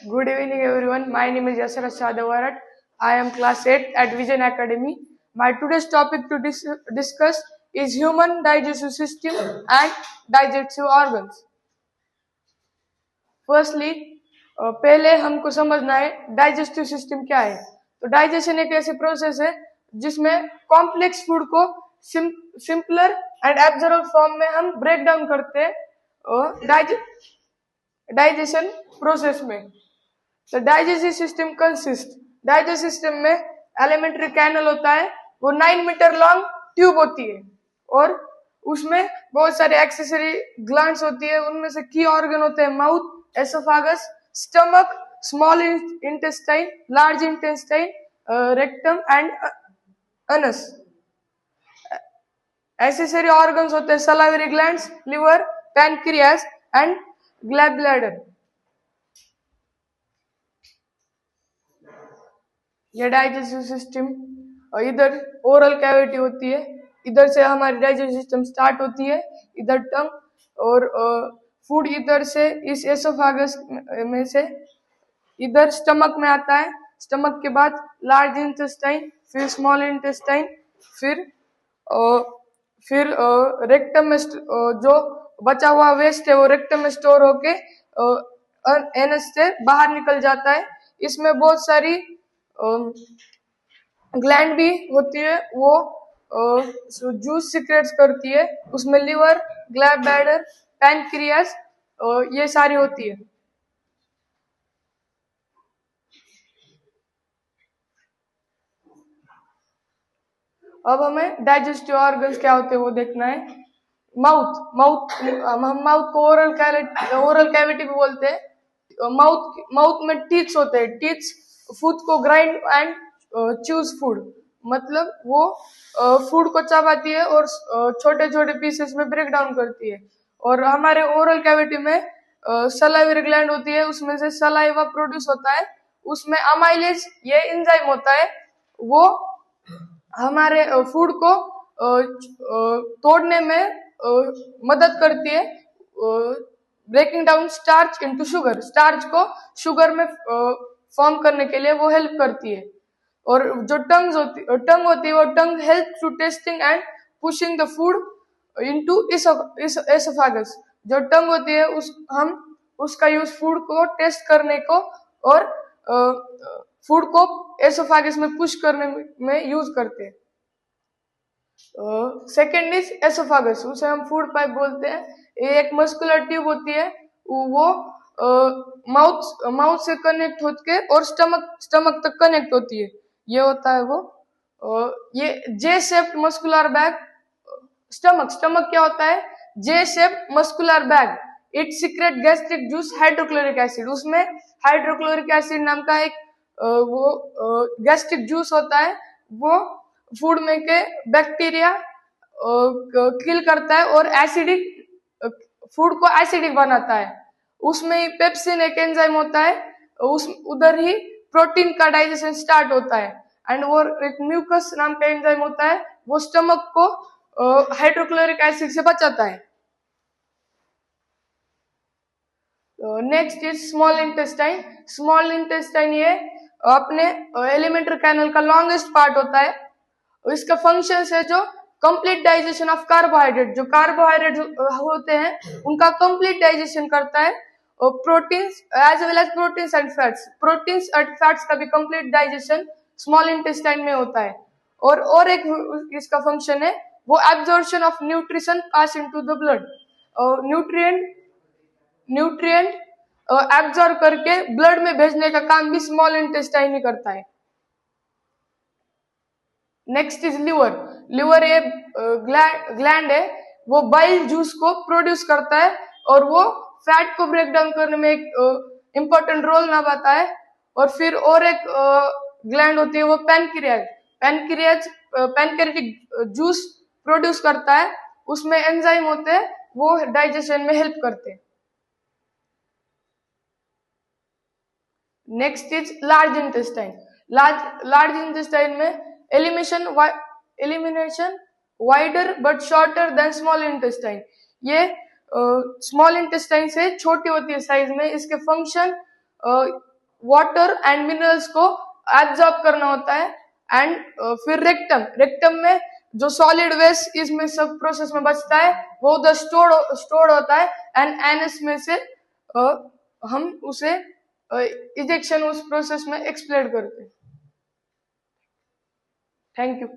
Good evening, everyone. My name is Yasser Sadavarat. I am class 8 at Vision Academy. My today's topic to discuss is human digestive system and digestive organs. Firstly, पहले हमको समझना है digestive system क्या है। तो digestion एक ऐसे process है जिसमें कॉम्प्लेक्स फूड को सिंपलर एंड एब्जॉर्ब फॉर्म में हम ब्रेक डाउन करते हैं डाइजेशन प्रोसेस में। तो डाइजेस्टिव सिस्टम डाइजेस्टिव सिस्टम में एलिमेंट्री कैनल होता है, वो 9 मीटर लॉन्ग ट्यूब होती है और उसमें बहुत सारे एक्सेसरी ग्लैंड्स होती है। उनमें से की ऑर्गन होते हैं mouth, oesophagus, stomach, small intestine, large intestine, rectum and anus. Accessory organs होते हैं salivary glands, liver, pancreas and gall bladder. ये डाइजेस्टिव सिस्टम इधर ओरल कैविटी होती है, इधर से हमारी डाइजेस्टिव सिस्टम स्टार्ट होती है, इधर टंग और फूड इधर से इस एसोफागस में से इधर स्टमक में आता है। स्टमक के बाद लार्ज इंटेस्टाइन, फिर स्मॉल इंटेस्टाइन, फिर रेक्टम में जो बचा हुआ वेस्ट है वो रेक्टम में स्टोर होके एनस से बाहर निकल जाता है। इसमें बहुत सारी ग्लैंड भी होती है, वो जूस सीक्रेट्स करती है। उसमें लिवर, गॉल ब्लैडर, पैनक्रियास ये सारी होती है। अब हमें डाइजेस्टिव ऑर्गन्स क्या होते हैं वो देखना है। हम माउथ को ओरल कैविटी भी बोलते हैं। माउथ में टीथ्स होते हैं। टीथ्स फूड को ग्राइंड एंड चूज फूड, मतलब वो फूड को चबाती है और छोटे छोटे पीसेस में ब्रेक डाउन करती है। और हमारे ओरल कैविटी में सलाइवरी ग्लैंड होती है, उसमें से सलाइवा प्रोड्यूस होता है। उसमें अमाइलेज ये एंजाइम होता है, वो हमारे फूड को तोड़ने में मदद करती है, breaking down starch into sugar. Starch को शुगर में फॉर्म करने के लिए वो हेल्प करती है। और जो टंग होती है वो tongue help to testing and pushing the food into oesophagus. जो टंग होती है हम उसका यूज फूड को टेस्ट करने को और फूड को एसोफेगस में पुश करने में यूज करते हैं। सेकेंड इज एसोफेगस, उसे हम फूड पाइप बोलते हैं। ये एक मस्कुलर ट्यूब होती है, वो माउथ से कनेक्ट होके और स्टमक तक कनेक्ट होती है। ये होता है वो ये जे शेप्ड मस्कुलर बैग। स्टमक क्या होता है? जे shaped muscular bag. It secret gastric juice hydrochloric acid. उसमें हाइड्रोक्लोरिक एसिड नाम का एक वो गैस्ट्रिक जूस होता है, वो फूड में के बैक्टीरिया किल करता है और एसिडिक फूड को एसिडिक बनाता है। उसमें ही पेप्सिन एक एंजाइम होता है, उधर ही प्रोटीन का डाइजेशन स्टार्ट होता है। एंड वो एक म्यूकस नाम का एंजाइम होता है, वो स्टमक को हाइड्रोक्लोरिक एसिड से बचाता है। Next is small intestine. Small intestine ये अपने एलिमेंट्री कैनल का लॉन्गेस्ट पार्ट होता है। इसका फंक्शन है जो कंप्लीट डाइजेशन ऑफ कार्बोहाइड्रेट। जो कार्बोहाइड्रेट होते हैं उनका कंप्लीट डाइजेशन करता है। और proteins as well as proteins and fats का भी कंप्लीट डाइजेशन स्मॉल इंटेस्टाइन में होता है। और एक इसका फंक्शन है वो absorption of nutrition pass into the blood. Nutrient absorb करके ब्लड में भेजने का काम भी स्मॉल इंटेस्टाइन ही करता है। नेक्स्ट इज लिवर ये ग्लैंड है, वो बाइल जूस को प्रोड्यूस करता है और वो फैट को ब्रेक डाउन करने में एक इंपॉर्टेंट रोल निभाता है। और फिर और एक ग्लैंड होती है वो पैनक्रियाटिक जूस प्रोड्यूस करता है। उसमें एंजाइम होते हैं, वो डाइजेशन में हेल्प करते हैं। Next is large intestine. Large intestine में elimination wider but shorter than small intestine. ये स्मॉल इंटेस्टाइन से छोटी होती है साइज में। इसके फंक्शन वाटर एंड मिनरल्स को एब्जॉर्ब करना होता है। एंड फिर रेक्टम में जो सॉलिड वेस्ट इसमें सब प्रोसेस में बचता है वो उधर स्टोर्ड होता है। एंड एनएस में से हम उसे इजेक्शन उस प्रोसेस में एक्सप्लेन करते हैं। Thank you.